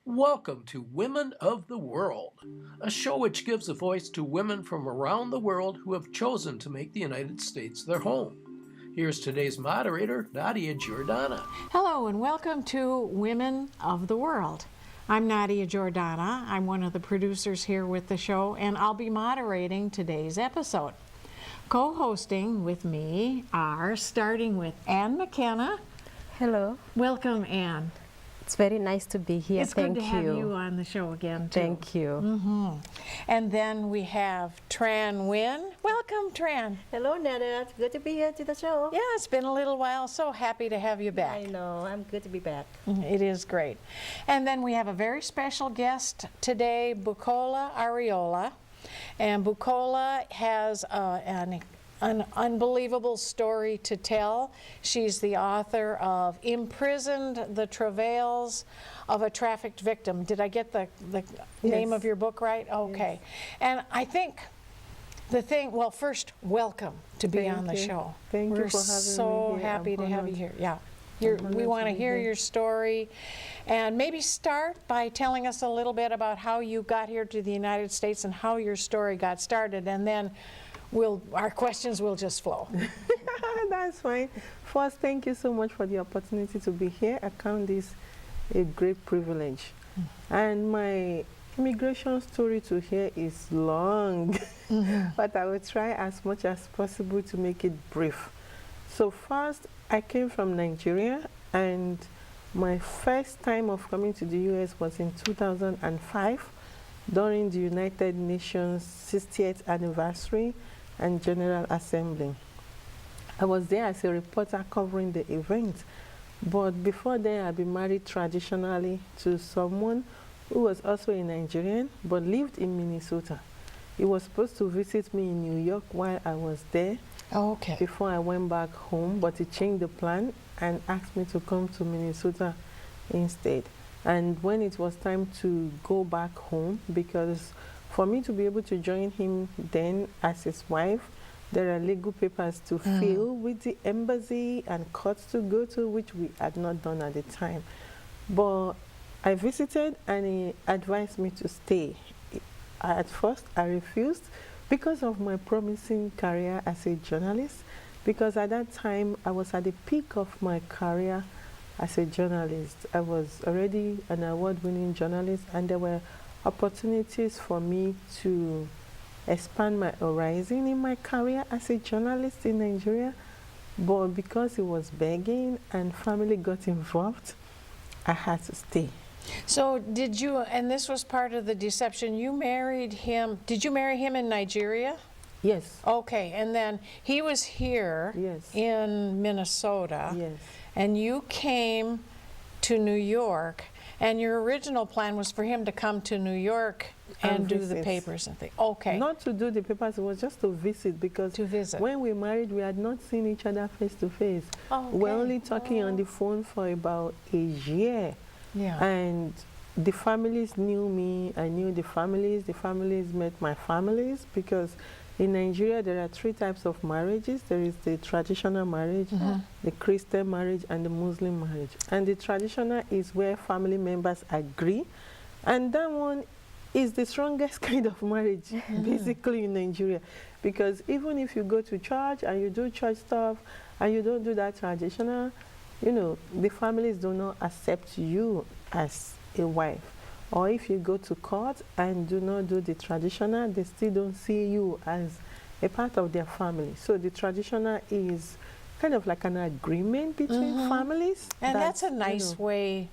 Welcome to Women of the World, a show which gives a voice to women from around the world who have chosen to make the United States their home. Here's today's moderator, Nadia Giordana. Hello and welcome to Women of the World. I'm Nadia Giordana. I'm one of the producers here with the show, and I'll be moderating today's episode. Co-hosting with me are, starting with Ann McKenna. Hello. Welcome, Ann. It's very nice to be here. It's good to have you on the show again, too. Thank you. And then we have Tran Nguyen. Welcome, Tran. Hello, Nada. It's good to be here to the show. Yeah, it's been a little while. So happy to have you back. I know. I'm good to be back. It is great. And then we have a very special guest today, Bukola Oriola. And Bukola has an unbelievable story to tell. She's the author of Imprisoned: The Travails of a Trafficked Victim. Did I get the name of your book right? Okay. Yes. And I think well, first, welcome to be on the show. Thank We're you for having me so here. happy I'm to have honored. you here. Yeah. honored We want to to be hear here. your story, and maybe start by telling us a little bit about how you got here to the United States and how your story got started, and then our questions will just flow. That's fine. First, thank you so much for the opportunity to be here. I count this a great privilege. And my immigration story to here is long, but I will try as much as possible to make it brief. So first, I came from Nigeria, and my first time of coming to the U.S. was in 2005 during the United Nations 60th anniversary and General Assembly. I was there as a reporter covering the event, but before then I'd been married traditionally to someone who was also a Nigerian but lived in Minnesota. He was supposed to visit me in New York while I was there Okay. before I went back home, but he changed the plan and asked me to come to Minnesota instead. And when it was time to go back home, because for me to be able to join him then as his wife, there are legal papers to fill with the embassy and courts to go to, which we had not done at the time. But I visited and he advised me to stay. At first, I refused because of my promising career as a journalist, because at that time, I was at the peak of my career as a journalist. I was already an award-winning journalist, and there were opportunities for me to expand my horizon in my career as a journalist in Nigeria. But because he was begging and family got involved, I had to stay. So did you, and this was part of the deception, you married him, did you marry him in Nigeria? Yes. Okay, and then he was here Yes. in Minnesota, Yes. and you came to New York, and your original plan was for him to come to New York and And do the visit. papers and things. Okay, Not to do the papers, it was just to visit, because to visit. when we married, we had not seen each other face to face. Okay. We're only talking on the phone for about a year. Yeah. And the families knew me, I knew the families met my families, because in Nigeria there are three types of marriages. There is the traditional marriage, the Christian marriage, and the Muslim marriage. And the traditional is where family members agree, and that one is the strongest kind of marriage basically in Nigeria, because even if you go to church and you do church stuff and you don't do that traditional, you know, the families do not accept you as a wife. Or if you go to court and do not do the traditional, they still don't see you as a part of their family. So the traditional is kind of like an agreement between families. And that's a you nice know. way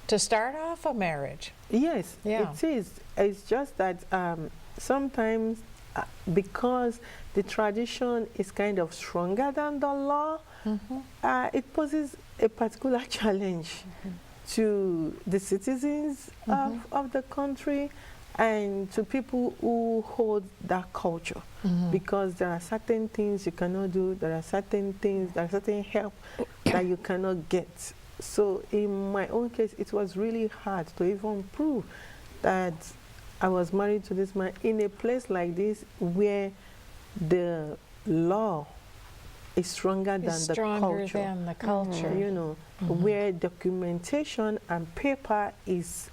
to start off a marriage. Yes, Yeah. it is. It's just that sometimes because the tradition is kind of stronger than the law, it poses a particular challenge to the citizens of the country and to people who hold that culture, because there are certain things you cannot do, there are certain help that you cannot get. So in my own case, it was really hard to even prove that I was married to this man in a place like this where the law is stronger than the culture. culture. You know, where documentation and paper is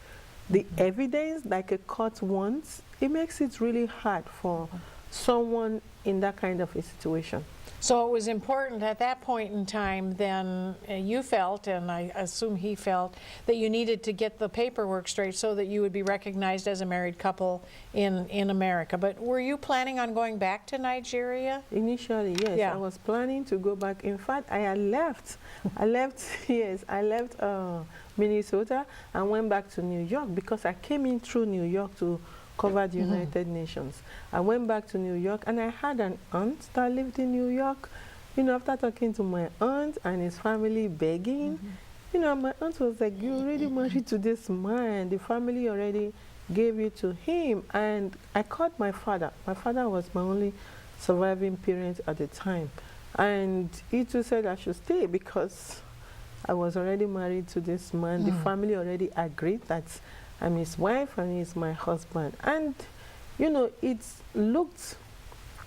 the evidence like a court wants, it makes it really hard for someone in that kind of a situation. So it was important at that point in time then you felt, and I assume he felt, that you needed to get the paperwork straight so that you would be recognized as a married couple in America. But were you planning on going back to Nigeria? Initially, yes, Yeah. I was planning to go back. In fact, I had left. Yes, I left Minnesota and went back to New York because I came in through New York to cover the United Nations. I went back to New York and I had an aunt that lived in New York. You know, after talking to my aunt and his family begging, you know, my aunt was like, "You're already married to this man. The family already gave you to him." And I called my father. My father was my only surviving parent at the time. And he too said I should stay because I was already married to this man. The family already agreed that I'm his wife and he's my husband. And, you know, it looked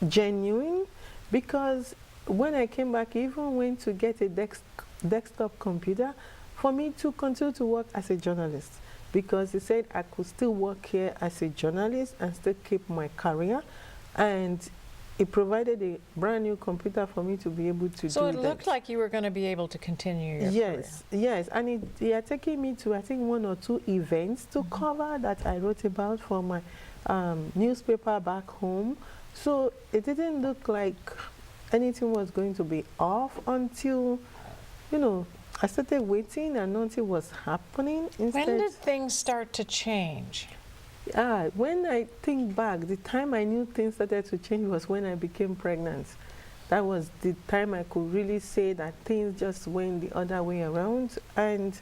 genuine because when I came back, I even went to get a desktop computer for me to continue to work as a journalist because he said I could still work here as a journalist and still keep my career. And he provided a brand new computer for me to be able to do that. So it looked like you were going to be able to continue your career. Yes, and he had taken me to I think 1 or 2 events to cover that I wrote about for my newspaper back home. So it didn't look like anything was going to be off until, you know, I started waiting and nothing was happening. Instead, When did things start to change? when I think back, the time I knew things started to change was when I became pregnant. That was the time I could really say that things just went the other way around. And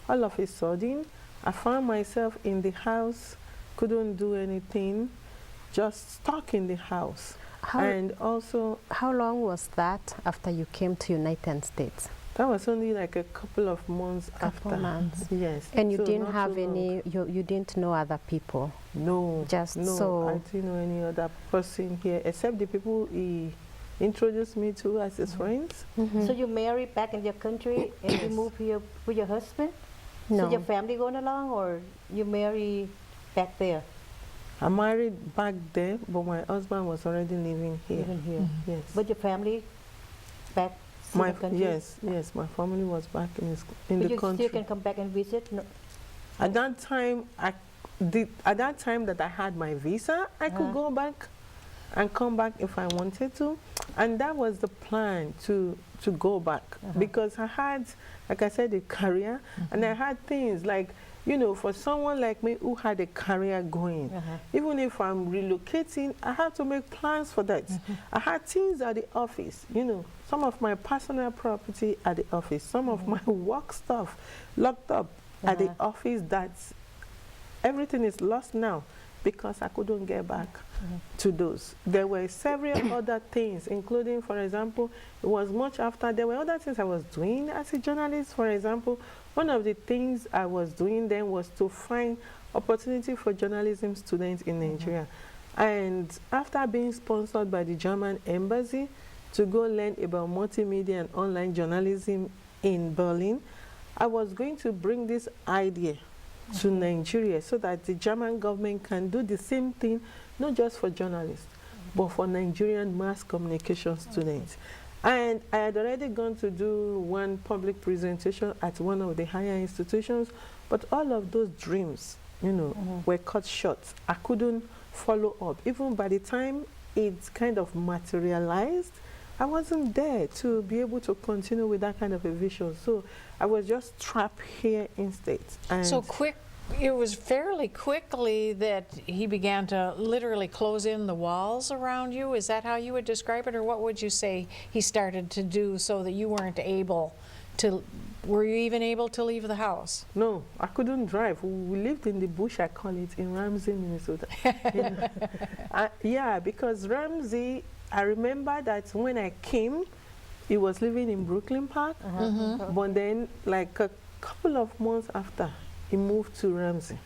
all of a sudden, I found myself in the house, couldn't do anything, just stuck in the house. And also, How long was that after you came to United States? that was only like a couple of months after. Months. Yes. And you So didn't not have too long. any, you didn't know other people? No. Just no, so- I didn't know any other person here except the people he introduced me to as his friends. So you married back in your country and you moved here with your husband? No. So your family going along or you married back there, I married back there, but my husband was already living here. living here? Yes. But your family back in my the country? yes, my family was back in But the you country. still can come back and visit? No. At that time, at that time that I had my visa, I could go back and come back if I wanted to, and that was the plan to go back because I had, like I said, a career, and I had things like, you know, for someone like me who had a career going, even if I'm relocating, I had to make plans for that. I had things at the office, you know, some of my personal property at the office, some of my work stuff locked up at the office that everything is lost now because I couldn't get back to those. There were several other things, including, for example, it was much after, there were other things I was doing as a journalist. For example, one of the things I was doing then was to find opportunity for journalism students in Nigeria. And after being sponsored by the German embassy to go learn about multimedia and online journalism in Berlin, I was going to bring this idea to Nigeria so that the German government can do the same thing, not just for journalists, but for Nigerian mass communication students. And I had already gone to do one public presentation at one of the higher institutions, but all of those dreams, you know, were cut short. I couldn't follow up. Even by the time it kind of materialized, I wasn't there to be able to continue with that kind of a vision. So I was just trapped here instead. And So it was fairly quickly that he began to literally close in the walls around you. Is that how you would describe it, or what would you say he started to do so that you weren't able to, were you even able to leave the house? no, I couldn't drive. We lived in the bush, I call it, in Ramsey, Minnesota. You know? Yeah, because Ramsey, I remember that when I came, he was living in Brooklyn Park, but then like a couple of months after, he moved to Ramsey,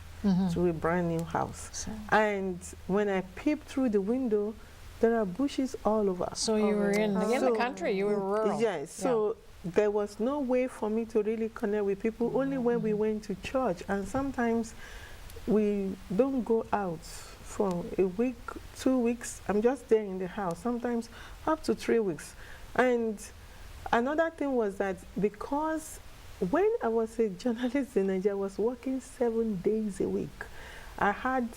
to a brand new house. And when I peeped through the window, there are bushes all over. So you were in the So- country, you were rural. Yes, so there was no way for me to really connect with people, only when we went to church. And sometimes we don't go out for a week, 2 weeks. I'm just there in the house, sometimes up to 3 weeks. And another thing was that because when I was a journalist in Nigeria, I was working 7 days a week. I had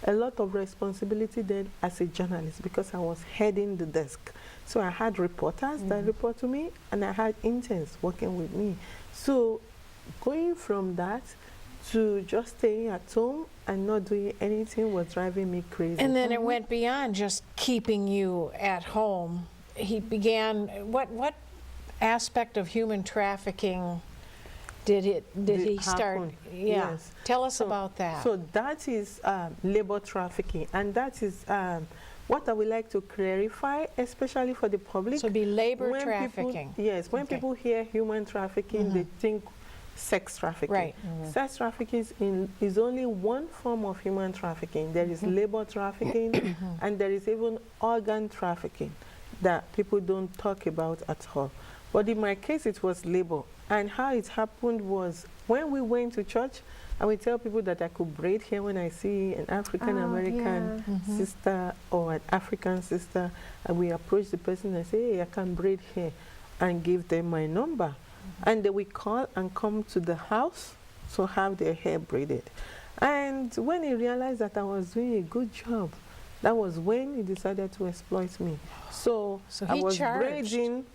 a lot of responsibility then as a journalist because I was heading the desk. So I had reporters that report to me, and I had interns working with me. So going from that to just staying at home and not doing anything was driving me crazy. And then it went beyond just keeping you at home. He began, what aspect of human trafficking did he start? Happen. Yeah. Yes. Tell us about that. So that is labor trafficking, and that is what I would like to clarify, especially for the public. So it'd be labor When trafficking. People, yes, when Okay. people hear human trafficking, they think sex trafficking. Right. Sex trafficking is only one form of human trafficking. There is labor trafficking, and there is even organ trafficking that people don't talk about at all. But in my case, it was labor. And how it happened was when we went to church, I would tell people that I could braid hair when I see an African American sister or an African sister, and we approach the person and say, hey, I can braid hair, and give them my number. And they will call and come to the house to have their hair braided. And when he realized that I was doing a good job, that was when he decided to exploit me. So I he was charged. braiding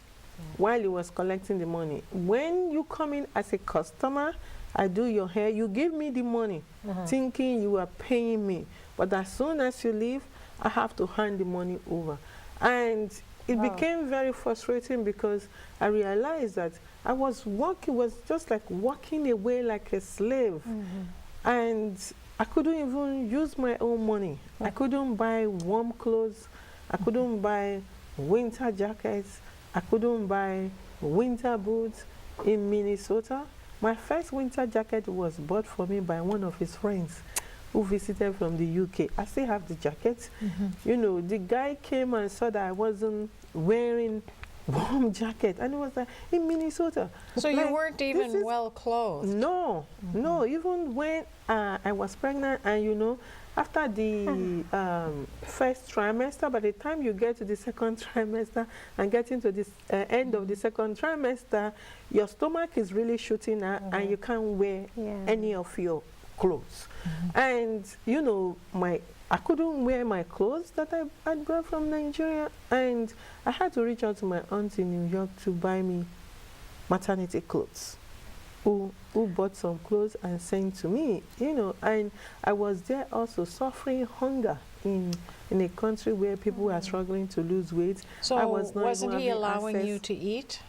while he was collecting the money. When you come in as a customer, I do your hair, you give me the money, thinking you are paying me. But as soon as you leave, I have to hand the money over. And it became very frustrating because I realized that I was working, was just like walking away like a slave. And I couldn't even use my own money. I couldn't buy warm clothes. I couldn't buy winter jackets. I couldn't buy winter boots in Minnesota. My first winter jacket was bought for me by one of his friends who visited from the UK. I still have the jacket. You know, the guy came and saw that I wasn't wearing warm jacket, and it was like, in Minnesota. So Like, you weren't even well clothed. No, no, even when I was pregnant, and you know, after the first trimester, by the time you get to the second trimester and get into the end of the second trimester, your stomach is really shooting out, and you can't wear any of your clothes. And you know, I couldn't wear my clothes that I brought from Nigeria, and I had to reach out to my aunt in New York to buy me maternity clothes, who bought some clothes and sent to me, you know. And I was there also suffering hunger in a country where people are struggling to lose weight. So I was not wasn't even he having allowing access. you to eat?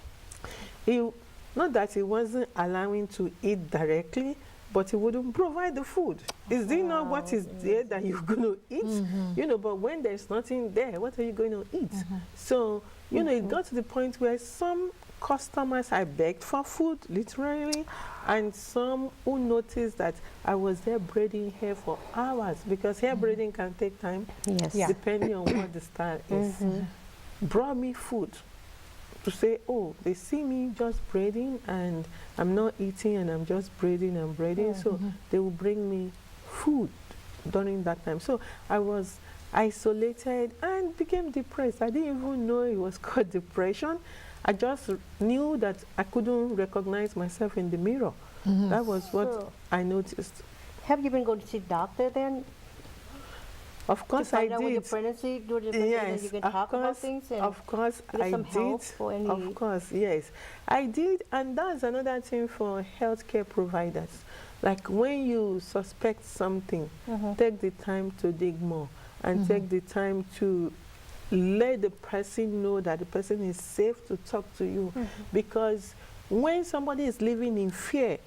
Not that he wasn't allowing to eat directly, but he wouldn't provide the food. Is there not what is there that you're going to eat? You know, but when there's nothing there, what are you going to eat? So, you know, it got to the point where some customers, I begged for food, literally, and some who noticed that I was there braiding hair for hours, because hair braiding can take time, depending on what the style is, brought me food to say, oh, they see me just braiding and I'm not eating and I'm just braiding and braiding. So they will bring me food during that time. So I was isolated and became depressed. I didn't even know it was called depression. I just knew that I couldn't recognize myself in the mirror. That was what I noticed. Have you been going to see a doctor then? Of course to I find out with your did. pregnancy, during the pregnancy, Yes, you can of talk course, about things and of course get I some did. help for any. Of course, yes, I did, and that's another thing for healthcare providers. Like when you suspect something, take the time to dig more, and take the time to let the person know that the person is safe to talk to you, because when somebody is living in fear,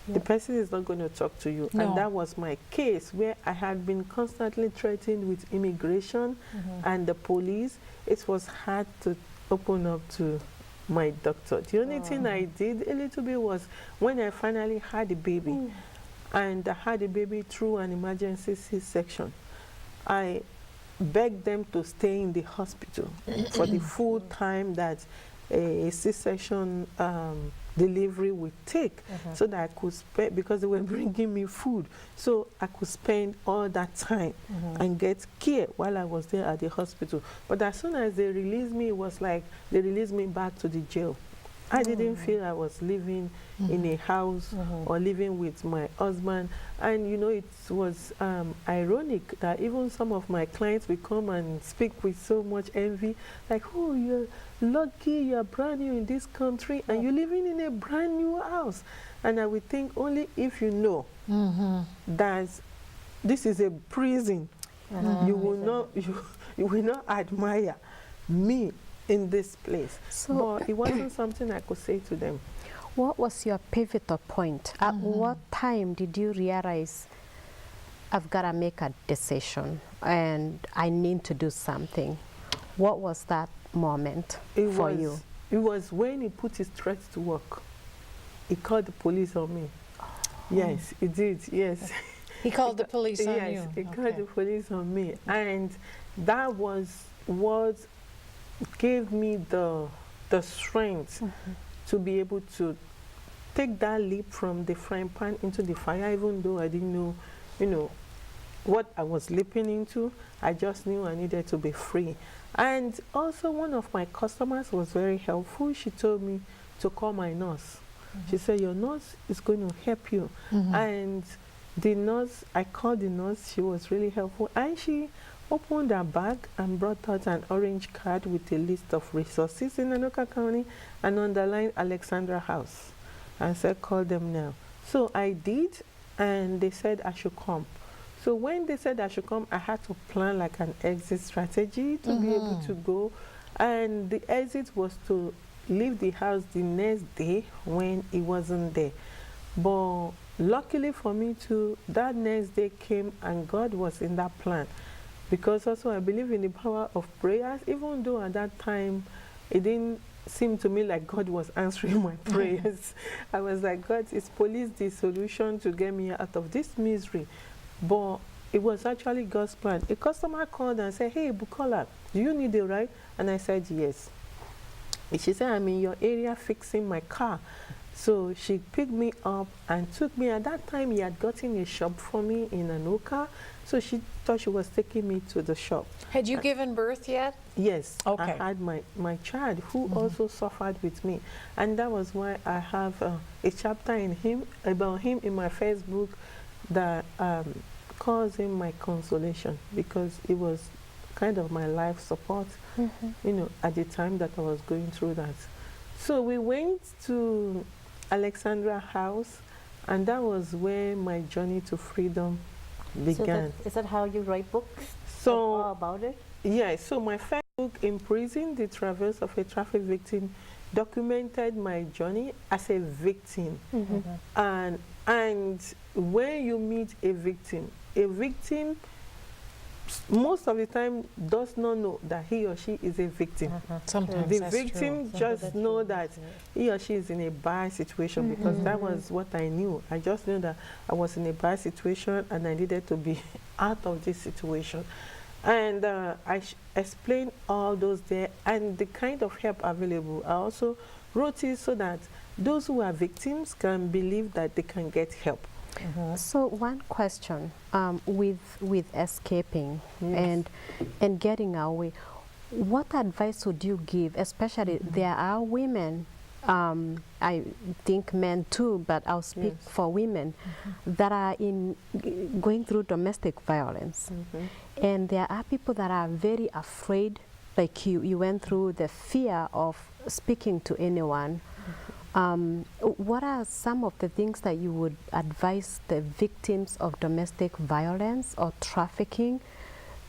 the person is not going to talk to you. No. And that was my case, where I had been constantly threatened with immigration and the police. It was hard to open up to my doctor. The only thing I did a little bit was when I finally had a baby, and I had a baby through an emergency C-section, I begged them to stay in the hospital for the full time that a C-section delivery would take, so that I could spend, because they were bringing me food, so I could spend all that time and get care while I was there at the hospital. But as soon as they released me, it was like they released me back to the jail. I didn't feel I was living in a house or living with my husband. And you know, it was ironic that even some of my clients will come and speak with so much envy, like, oh, you're lucky, you're brand new in this country and you're living in a brand new house. And I would think only if you know that this is a prison, you will not admire me in this place. So but it wasn't something I could say to them. what was your pivotal point? At what time did you realize I've got to make a decision and I need to do something? What was that moment for you? It was when he put his threats to work. He called the police on me. Yes, he did, yes. He called the police on you? Yes, he called the police on me. And that was what gave me the strength to be able to take that leap from the frying pan into the fire, even though I didn't know, you know, what I was leaping into. I just knew I needed to be free. And also one of my customers was very helpful. She told me to call my nurse. She said, your nurse is going to help you. And the nurse, I called the nurse, she was really helpful. And she opened her bag and brought out an orange card with a list of resources in Anoka County and underlined Alexandra House and said, call them now. So I did, and they said I should come. So when they said I should come, I had to plan like an exit strategy to be able to go. And the exit was to leave the house the next day when it wasn't there. But luckily for me too, that next day came and God was in that plan. Because also I believe in the power of prayers, even though at that time it didn't seem to me like God was answering my prayers. I was like, God, is police the solution to get me out of this misery? But it was actually God's plan. A customer called and said, hey, Bukola, do you need a ride? And I said, yes. And she said, I'm in your area fixing my car. So she picked me up and took me. At that time, he had gotten a shop for me in Anoka. So she thought she was taking me to the shop. Had you given birth yet? Yes. Okay. I had my child who also suffered with me. And that was why I have a chapter about him in my Facebook that calls him my consolation, because it was kind of my life support, you know, at the time that I was going through that. So we went to Alexandra House, and that was where my journey to freedom began. So is that how you write books? So About it? yeah, so my first book, In Prison, The Traverse of a Traffic Victim, documented my journey as a victim. And when you meet a victim most of the time does not know that he or she is a victim. Sometimes The that's victim true. just know that he or she is in a bad situation, because that was what I knew. I just knew that I was in a bad situation and I needed to be out of this situation. And I explained all those there and the kind of help available. I also wrote it so that those who are victims can believe that they can get help. So one question, with escaping and getting away, what advice would you give? Especially there are women, I think men too, but I'll speak for women that are going through domestic violence. And there are people that are very afraid, like you went through the fear of speaking to anyone. What are some of the things that you would advise the victims of domestic violence or trafficking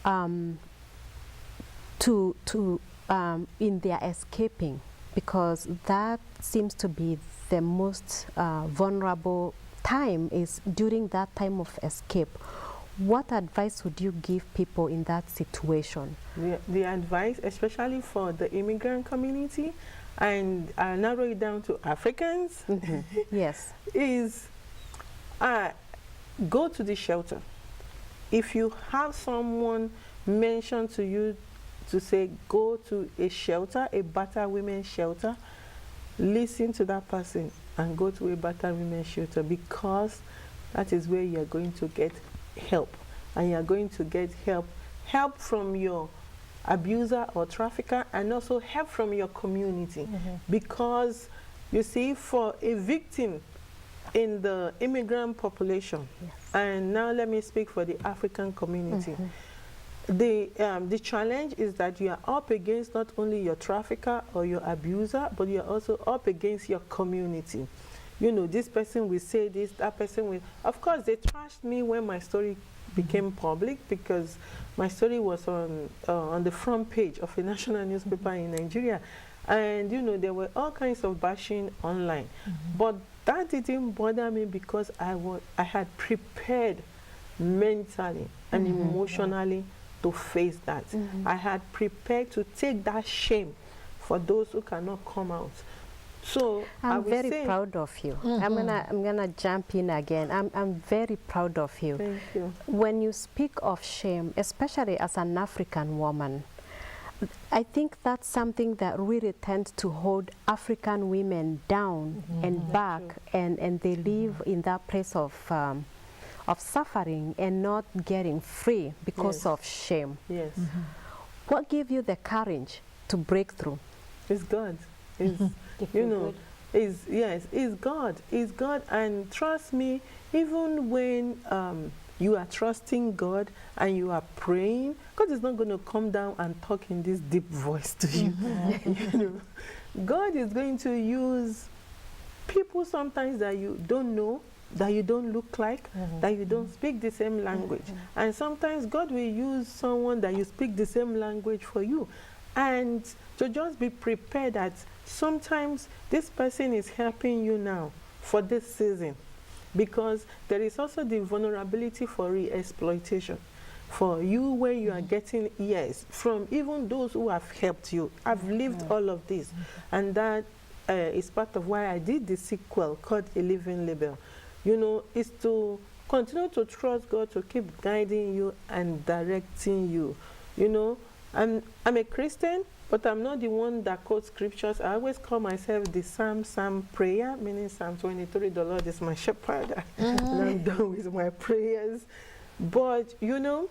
in their escaping? Because that seems to be the most vulnerable time, is during that time of escape. What advice would you give people in that situation? The advice, especially for the immigrant community, and I'll narrow it down to Africans, Yes, is go to the shelter. If you have someone mention to you to say go to a shelter, a battered women's shelter, listen to that person and go to a battered women's shelter, because that is where you are going to get help. And you are going to get help from your abuser or trafficker, and also help from your community. Because you see, for a victim in the immigrant population, and now let me speak for the African community, the challenge is that you are up against not only your trafficker or your abuser, but you are also up against your community. You know, this person will say this, that person will. Of course, they trashed me when my story became public, because my story was on the front page of a national newspaper in Nigeria. And, you know, there were all kinds of bashing online. But that didn't bother me, because I had prepared mentally and emotionally to face that. I had prepared to take that shame for those who cannot come out. So I'm very proud of you. I'm gonna jump in again. I'm very proud of you. Thank you. When you speak of shame, especially as an African woman, I think that's something that really tends to hold African women down and back, and they live in that place of suffering and not getting free because of shame. Yes. What gave you the courage to break through? It's God. It's, you know, it's God. It's God. And trust me, even when you are trusting God and you are praying, God is not going to come down and talk in this deep voice to you. You know, God is going to use people sometimes that you don't know, that you don't look like, that you don't speak the same language. And sometimes God will use someone that you speak the same language for you. And to just be prepared that sometimes this person is helping you now for this season, because there is also the vulnerability for re-exploitation for you, where you are getting years from even those who have helped you. I've lived all of this, and that is part of why I did the sequel called A Living Label. You know, is to continue to trust God to keep guiding you and directing you. You know, I'm a Christian, but I'm not the one that quotes scriptures. I always call myself the Psalm prayer, meaning Psalm 23, the Lord is my shepherd. And I'm done with my prayers. But, you know,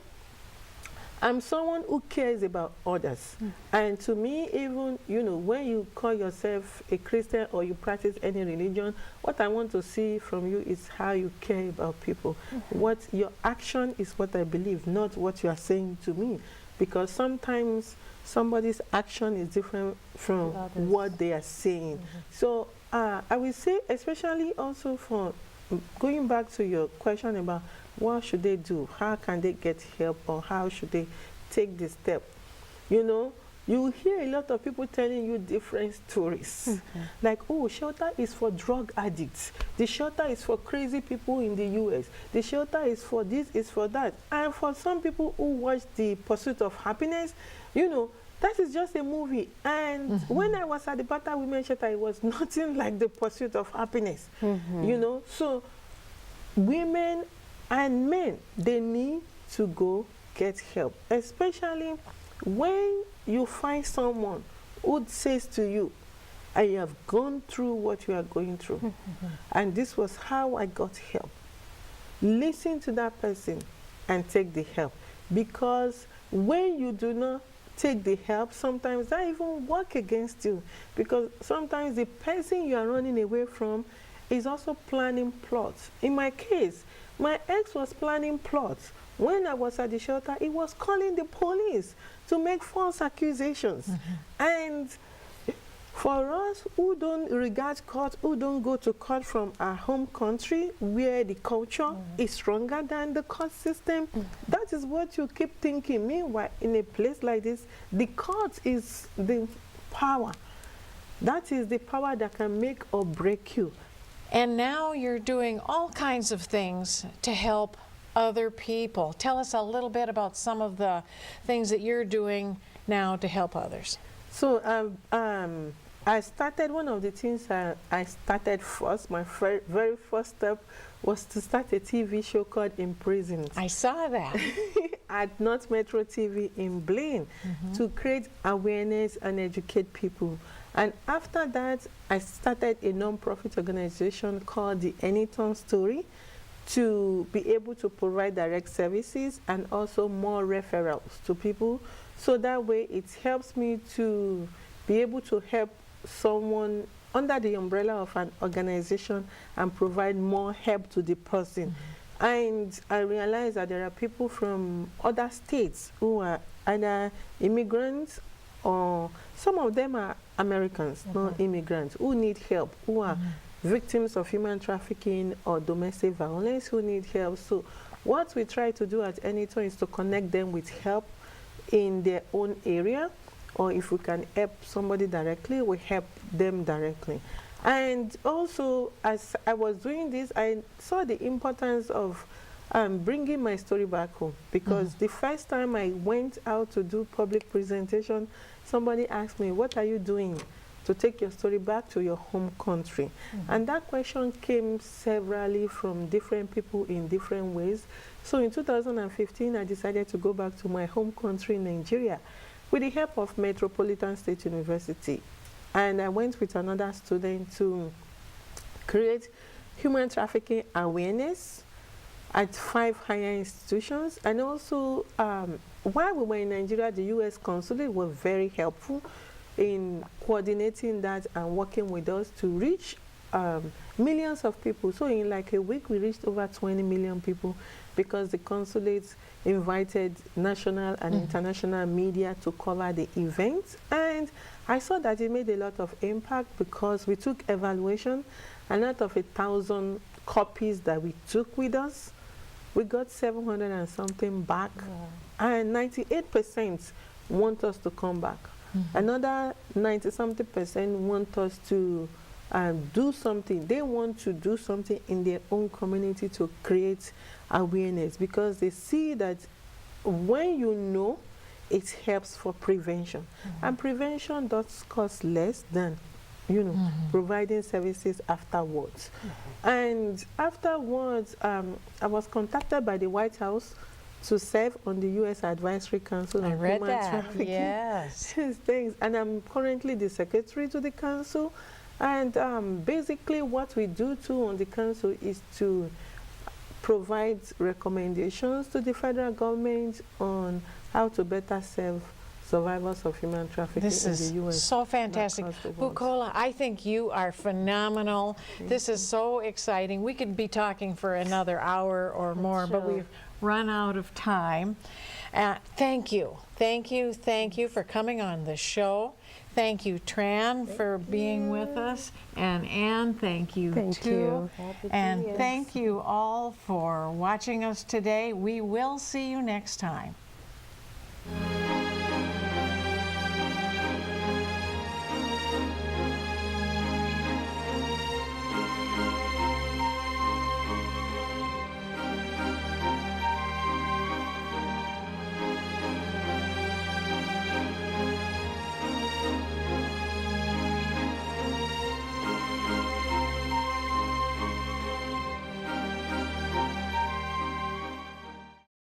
I'm someone who cares about others. And to me, even, you know, when you call yourself a Christian or you practice any religion, what I want to see from you is how you care about people. What your action is what I believe, not what you are saying to me. Because sometimes somebody's action is different from what they are saying. So I will say, especially also for going back to your question about what should they do, how can they get help, or how should they take the step. You know, you hear a lot of people telling you different stories. Like, oh, shelter is for drug addicts. The shelter is for crazy people in the US. The shelter is for this, is for that. And for some people who watch The Pursuit of Happiness, you know, that is just a movie. And when I was at the Battered Women's Shelter, it was nothing like The Pursuit of Happiness. You know, so women and men, they need to go get help, especially when you find someone who says to you, I have gone through what you are going through, and this was how I got help. Listen to that person and take the help, because when you do not take the help, sometimes that even work against you, because sometimes the person you are running away from is also planning plots. In my case, my ex was planning plots. When I was at the shelter, he was calling the police to make false accusations. And for us who don't regard court, who don't go to court from our home country, where the culture is stronger than the court system, that is what you keep thinking. Meanwhile, in a place like this, the court is the power. That is the power that can make or break you. And now you're doing all kinds of things to help other people. Tell us a little bit about some of the things that you're doing now to help others. So I started, one of the things I started first, my very first step was to start a TV show called Imprisoned I saw that. at North Metro TV in Blaine to create awareness and educate people. And after that, I started a non-profit organization called the Anytime Story to be able to provide direct services and also more referrals to people. So that way it helps me to be able to help someone under the umbrella of an organization and provide more help to the person. And I realized that there are people from other states who are either immigrants or some of them are Americans, not immigrants, who need help, who are victims of human trafficking or domestic violence, who need help. So what we try to do at Anytime is to connect them with help in their own area, or if we can help somebody directly, we help them directly. And also, as I was doing this, I saw the importance of bringing my story back home, because the first time I went out to do public presentation, somebody asked me, what are you doing to take your story back to your home country? And that question came severally from different people in different ways. So in 2015, I decided to go back to my home country, Nigeria, with the help of Metropolitan State University. And I went with another student to create human trafficking awareness at 5 higher institutions. And also, while we were in Nigeria, the U.S. consulate were very helpful in coordinating that and working with us to reach millions of people. So in like a week, we reached over 20 million people because the consulates invited national and international media to cover the event. And I saw that it made a lot of impact because we took evaluation, and out of 1,000 copies that we took with us, we got 700 and something back, and 98% want us to come back. Another 90-something% want us to do something. They want to do something in their own community to create awareness, because they see that when you know, it helps for prevention. And prevention does cost less than, you know, providing services afterwards. And afterwards, I was contacted by the White House to serve on the U.S. Advisory Council on Human Trafficking. Yes. Things. And I'm currently the secretary to the council. And basically what we do too on the council is to provide recommendations to the federal government on how to better serve survivors of human trafficking This in is the U.S. so fantastic. across the world. Bukola, I think you are phenomenal. This is so exciting. We could be talking for another hour or more, but sure. we've run out of time. Thank you. Thank you. Thank you for coming on the show. Thank you, Tran, for being with us. And Anne, thank you Thank too. you. Happy And New Year. thank you all for watching us today. We will see you next time.